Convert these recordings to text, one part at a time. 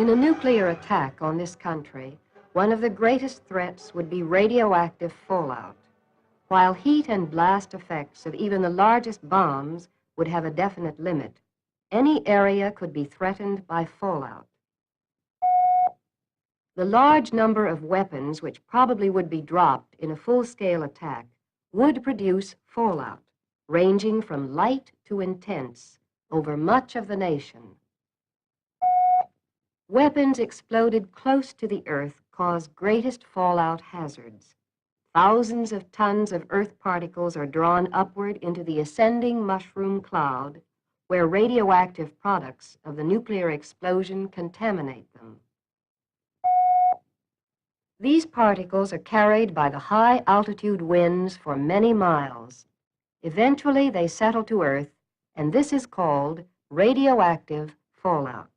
In a nuclear attack on this country, one of the greatest threats would be radioactive fallout. While heat and blast effects of even the largest bombs would have a definite limit, any area could be threatened by fallout. The large number of weapons which probably would be dropped in a full-scale attack would produce fallout, ranging from light to intense, over much of the nation. Weapons exploded close to the Earth cause greatest fallout hazards. Thousands of tons of Earth particles are drawn upward into the ascending mushroom cloud, where radioactive products of the nuclear explosion contaminate them. These particles are carried by the high-altitude winds for many miles. Eventually, they settle to Earth, and this is called radioactive fallout.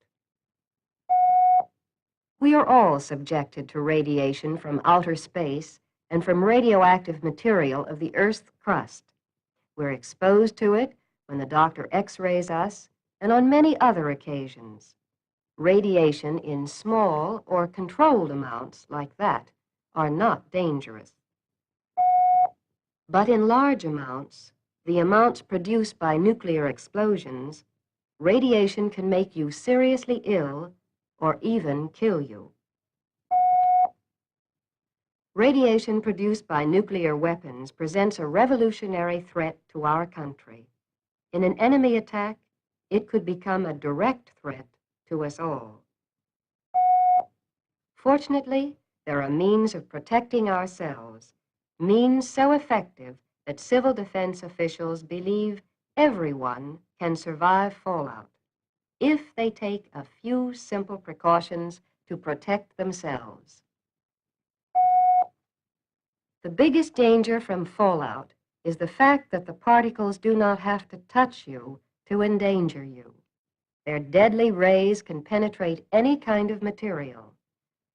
We are all subjected to radiation from outer space and from radioactive material of the Earth's crust. We're exposed to it when the doctor X-rays us and on many other occasions. Radiation in small or controlled amounts like that are not dangerous. But in large amounts, the amounts produced by nuclear explosions, radiation can make you seriously ill or even kill you. Radiation produced by nuclear weapons presents a revolutionary threat to our country. In an enemy attack, it could become a direct threat to us all. Fortunately, there are means of protecting ourselves, means so effective that civil defense officials believe everyone can survive fallout if they take a few simple precautions to protect themselves. The biggest danger from fallout is the fact that the particles do not have to touch you to endanger you. Their deadly rays can penetrate any kind of material,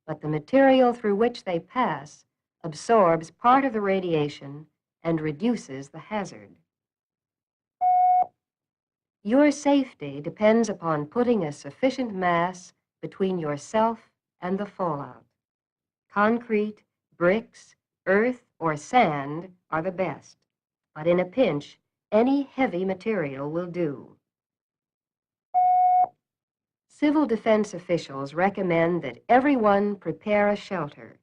but the material through which they pass absorbs part of the radiation and reduces the hazard. Your safety depends upon putting a sufficient mass between yourself and the fallout. Concrete, bricks, earth, or sand are the best, but in a pinch, any heavy material will do. Civil defense officials recommend that everyone prepare a shelter.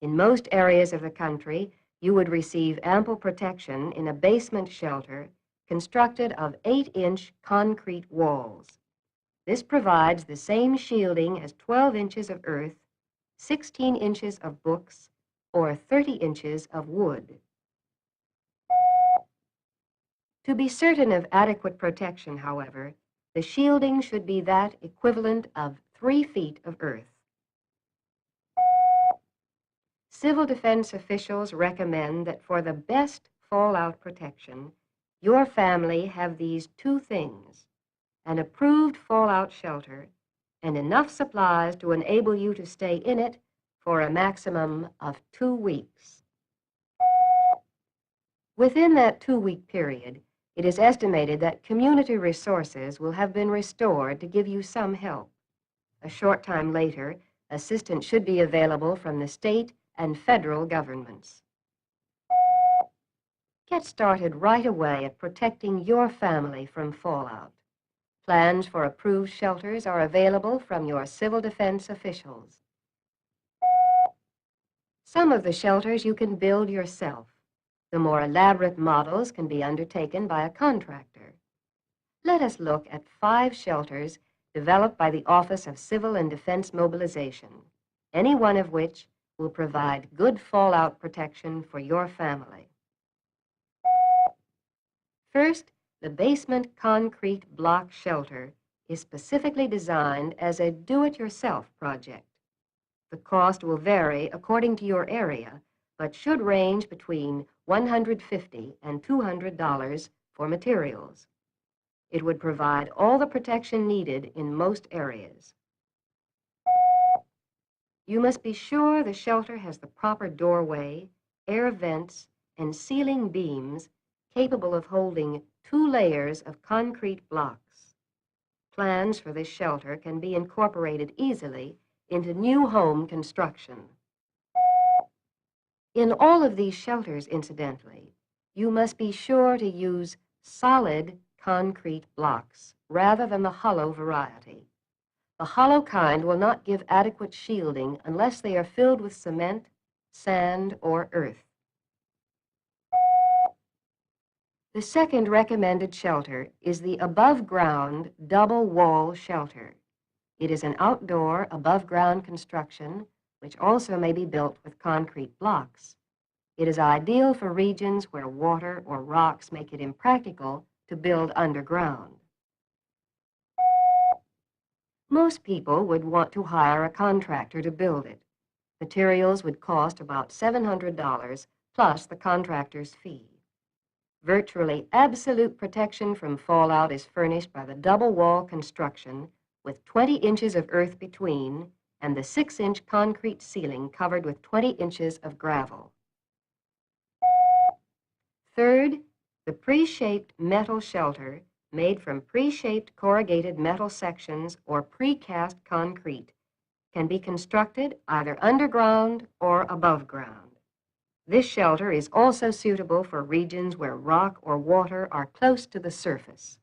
In most areas of the country, you would receive ample protection in a basement shelter constructed of 8-inch concrete walls. This provides the same shielding as 12 inches of earth, 16 inches of books, or 30 inches of wood. To be certain of adequate protection, however, the shielding should be that equivalent of 3 feet of earth. Civil defense officials recommend that for the best fallout protection, your family have these 2 things: an approved fallout shelter and enough supplies to enable you to stay in it for a maximum of 2 weeks. Within that 2-week period, it is estimated that community resources will have been restored to give you some help. A short time later, assistance should be available from the state and federal governments. Get started right away at protecting your family from fallout. Plans for approved shelters are available from your civil defense officials. Some of the shelters you can build yourself. The more elaborate models can be undertaken by a contractor. Let us look at 5 shelters developed by the Office of Civil and Defense Mobilization, any one of which will provide good fallout protection for your family. First, the basement concrete block shelter is specifically designed as a do-it-yourself project. The cost will vary according to your area, but should range between $150 and $200 for materials. It would provide all the protection needed in most areas. You must be sure the shelter has the proper doorway, air vents, and ceiling beams capable of holding 2 layers of concrete blocks. plans for this shelter can be incorporated easily into new home construction. In all of these shelters, incidentally, you must be sure to use solid concrete blocks rather than the hollow variety. The hollow kind will not give adequate shielding unless they are filled with cement, sand, or earth. The second recommended shelter is the above-ground double-wall shelter. It is an outdoor, above-ground construction which also may be built with concrete blocks. It is ideal for regions where water or rocks make it impractical to build underground. Most people would want to hire a contractor to build it. Materials would cost about $700 plus the contractor's fee. Virtually absolute protection from fallout is furnished by the double-wall construction with 20 inches of earth between and the 6-inch concrete ceiling covered with 20 inches of gravel. Third, the pre-shaped metal shelter made from pre-shaped corrugated metal sections or precast concrete can be constructed either underground or above ground. This shelter is also suitable for regions where rock or water are close to the surface.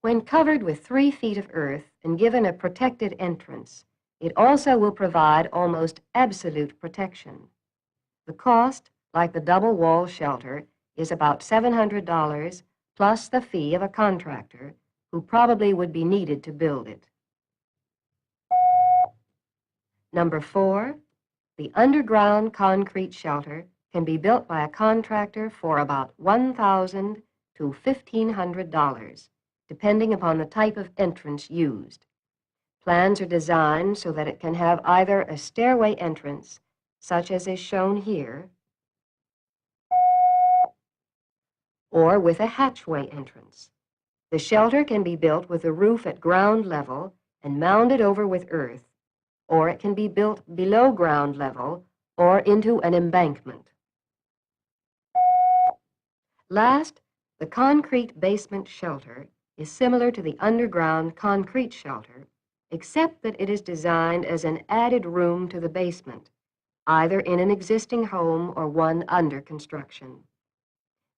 When covered with 3 feet of earth and given a protected entrance, it also will provide almost absolute protection. The cost, like the double-wall shelter, is about $700 plus the fee of a contractor who probably would be needed to build it. Number 4, the underground concrete shelter can be built by a contractor for about $1,000 to $1,500, depending upon the type of entrance used. Plans are designed so that it can have either a stairway entrance, such as is shown here, or with a hatchway entrance. The shelter can be built with the roof at ground level and mounded over with earth, or it can be built below ground level or into an embankment. Last, the concrete basement shelter is similar to the underground concrete shelter, except that it is designed as an added room to the basement, either in an existing home or one under construction.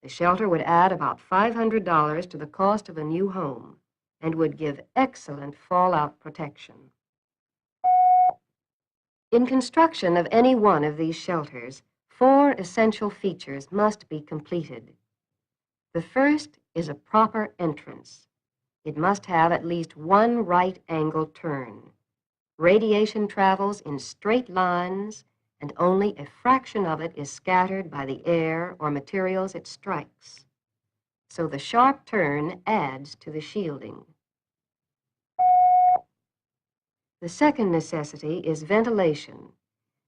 The shelter would add about $500 to the cost of a new home and would give excellent fallout protection. In construction of any one of these shelters, 4 essential features must be completed. The first is a proper entrance. It must have at least one right-angled turn. Radiation travels in straight lines, and only a fraction of it is scattered by the air or materials it strikes. So the sharp turn adds to the shielding. The second necessity is ventilation.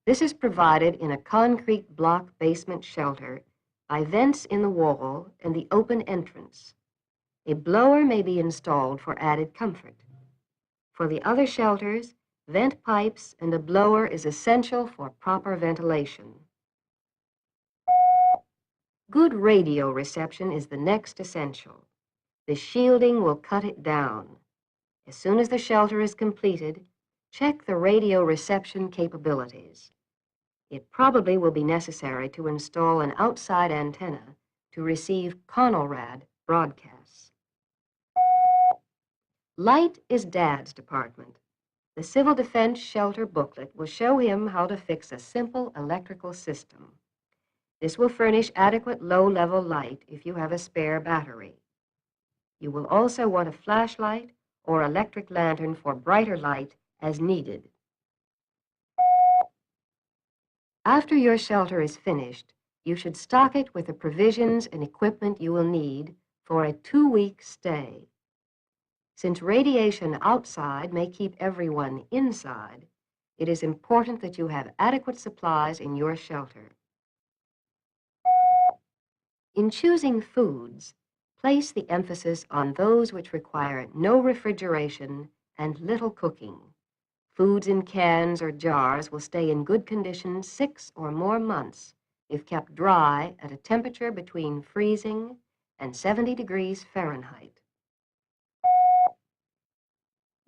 This is provided in a concrete block basement shelter by vents in the wall and the open entrance. A blower may be installed for added comfort. For the other shelters, vent pipes and a blower is essential for proper ventilation. Good radio reception is the next essential. The shielding will cut it down. As soon as the shelter is completed, check the radio reception capabilities. It probably will be necessary to install an outside antenna to receive CONELRAD broadcasts. Light is Dad's department. The Civil Defense Shelter booklet will show him how to fix a simple electrical system. This will furnish adequate low-level light if you have a spare battery. You will also want a flashlight or electric lantern for brighter light as needed. After your shelter is finished, you should stock it with the provisions and equipment you will need for a 2-week stay. Since radiation outside may keep everyone inside, it is important that you have adequate supplies in your shelter. In choosing foods, place the emphasis on those which require no refrigeration and little cooking. Foods in cans or jars will stay in good condition 6 or more months if kept dry at a temperature between freezing and 70 degrees Fahrenheit.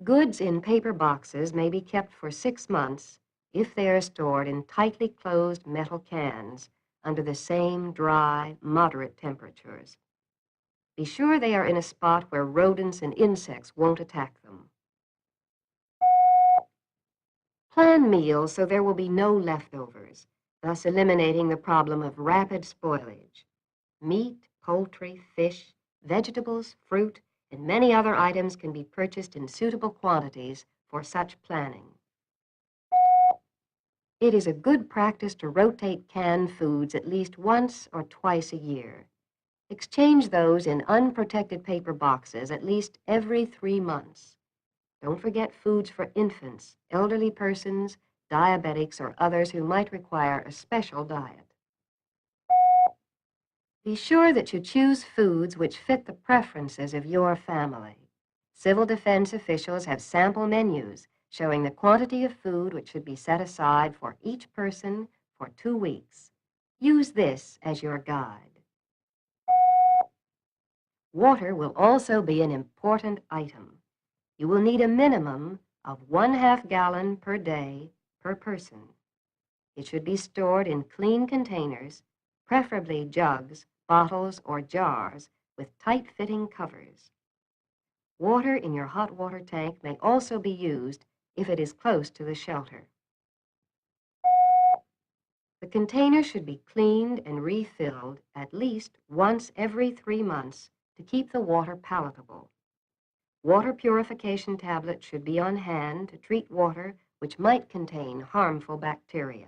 Goods in paper boxes may be kept for 6 months if they are stored in tightly closed metal cans under the same dry, moderate temperatures. Be sure they are in a spot where rodents and insects won't attack them. Plan meals so there will be no leftovers, thus eliminating the problem of rapid spoilage. Meat, poultry, fish, vegetables, fruit, and many other items can be purchased in suitable quantities for such planning. It is a good practice to rotate canned foods at least once or twice a year. Exchange those in unprotected paper boxes at least every 3 months. Don't forget foods for infants, elderly persons, diabetics, or others who might require a special diet. Be sure that you choose foods which fit the preferences of your family. Civil defense officials have sample menus showing the quantity of food which should be set aside for each person for 2 weeks. Use this as your guide. Water will also be an important item. You will need a minimum of 1/2 gallon per day per person. It should be stored in clean containers, preferably jugs, bottles, or jars with tight-fitting covers. Water in your hot water tank may also be used if it is close to the shelter. The container should be cleaned and refilled at least once every 3 months to keep the water palatable. Water purification tablets should be on hand to treat water which might contain harmful bacteria.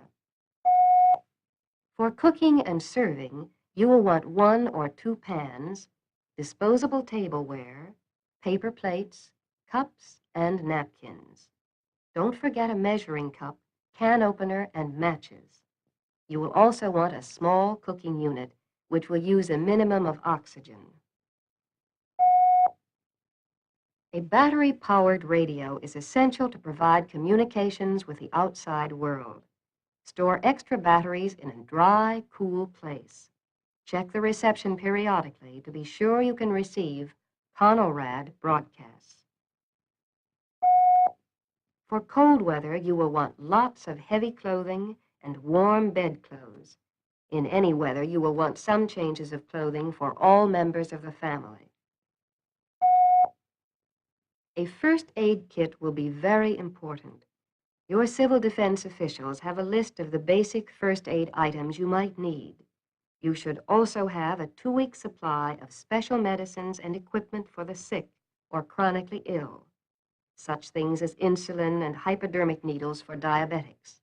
For cooking and serving, you will want 1 or 2 pans, disposable tableware, paper plates, cups, and napkins. Don't forget a measuring cup, can opener, and matches. You will also want a small cooking unit, which will use a minimum of oxygen. A battery-powered radio is essential to provide communications with the outside world. Store extra batteries in a dry, cool place. Check the reception periodically to be sure you can receive CONORAD broadcasts. For cold weather, you will want lots of heavy clothing and warm bedclothes. In any weather, you will want some changes of clothing for all members of the family. A first aid kit will be very important. Your civil defense officials have a list of the basic first aid items you might need. You should also have a 2-week supply of special medicines and equipment for the sick or chronically ill, such things as insulin and hypodermic needles for diabetics.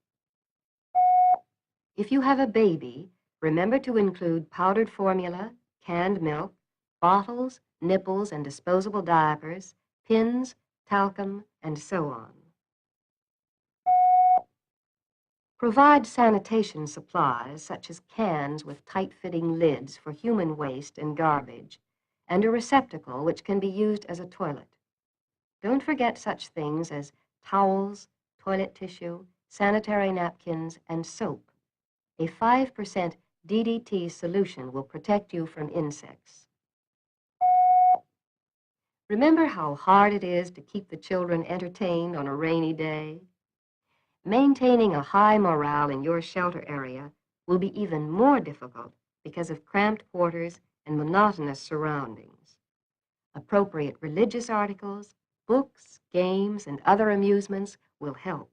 If you have a baby, remember to include powdered formula, canned milk, bottles, nipples, and disposable diapers, pins, talcum, and so on. Provide sanitation supplies, such as cans with tight-fitting lids for human waste and garbage, and a receptacle which can be used as a toilet. Don't forget such things as towels, toilet tissue, sanitary napkins, and soap. A 5% DDT solution will protect you from insects. Remember how hard it is to keep the children entertained on a rainy day? Maintaining a high morale in your shelter area will be even more difficult because of cramped quarters and monotonous surroundings. Appropriate religious articles, books, games, and other amusements will help.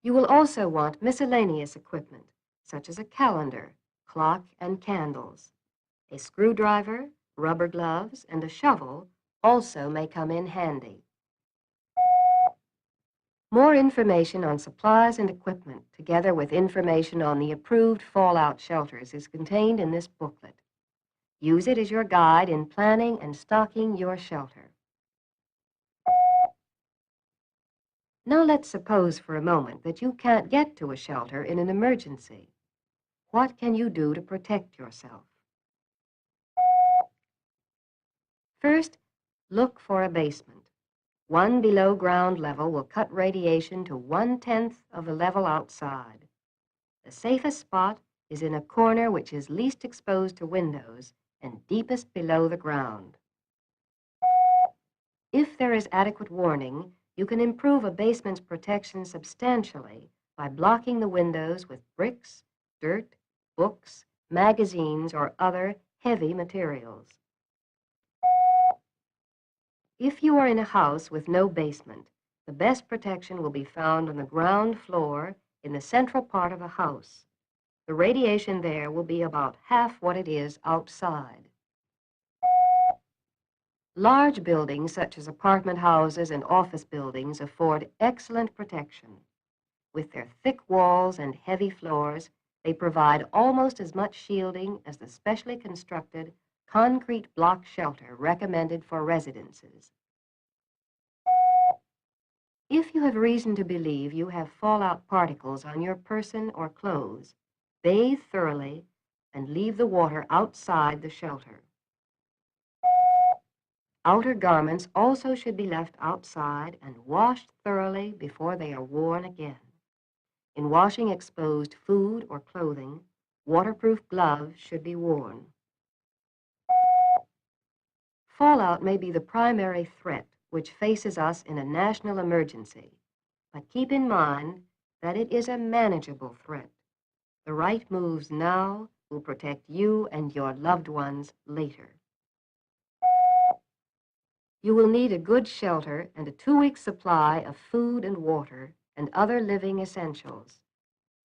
You will also want miscellaneous equipment, such as a calendar, clock, and candles. A screwdriver, rubber gloves, and a shovel also may come in handy. More information on supplies and equipment, together with information on the approved fallout shelters, is contained in this booklet. Use it as your guide in planning and stocking your shelter. Now let's suppose for a moment that you can't get to a shelter in an emergency. What can you do to protect yourself? First, look for a basement. 1 below ground level will cut radiation to 1/10 of the level outside. The safest spot is in a corner which is least exposed to windows and deepest below the ground. If there is adequate warning, you can improve a basement's protection substantially by blocking the windows with bricks, dirt, books, magazines, or other heavy materials. If you are in a house with no basement, the best protection will be found on the ground floor in the central part of the house. The radiation there will be about half what it is outside. Large buildings such as apartment houses and office buildings afford excellent protection. With their thick walls and heavy floors, they provide almost as much shielding as the specially constructed concrete block shelter recommended for residences. If you have reason to believe you have fallout particles on your person or clothes, bathe thoroughly and leave the water outside the shelter. Outer garments also should be left outside and washed thoroughly before they are worn again. In washing exposed food or clothing, waterproof gloves should be worn. Fallout may be the primary threat which faces us in a national emergency, but keep in mind that it is a manageable threat. The right moves now will protect you and your loved ones later. You will need a good shelter and a 2-week supply of food and water and other living essentials.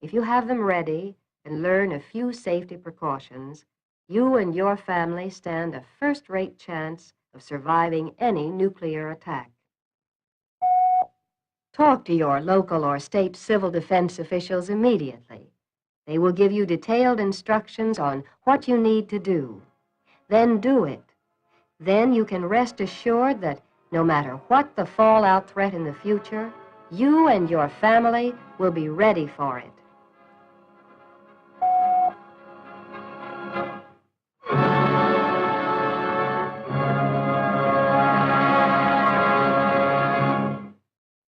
If you have them ready and learn a few safety precautions, you and your family stand a first-rate chance of surviving any nuclear attack. Talk to your local or state civil defense officials immediately. They will give you detailed instructions on what you need to do. Then do it. Then you can rest assured that no matter what the fallout threat in the future, you and your family will be ready for it.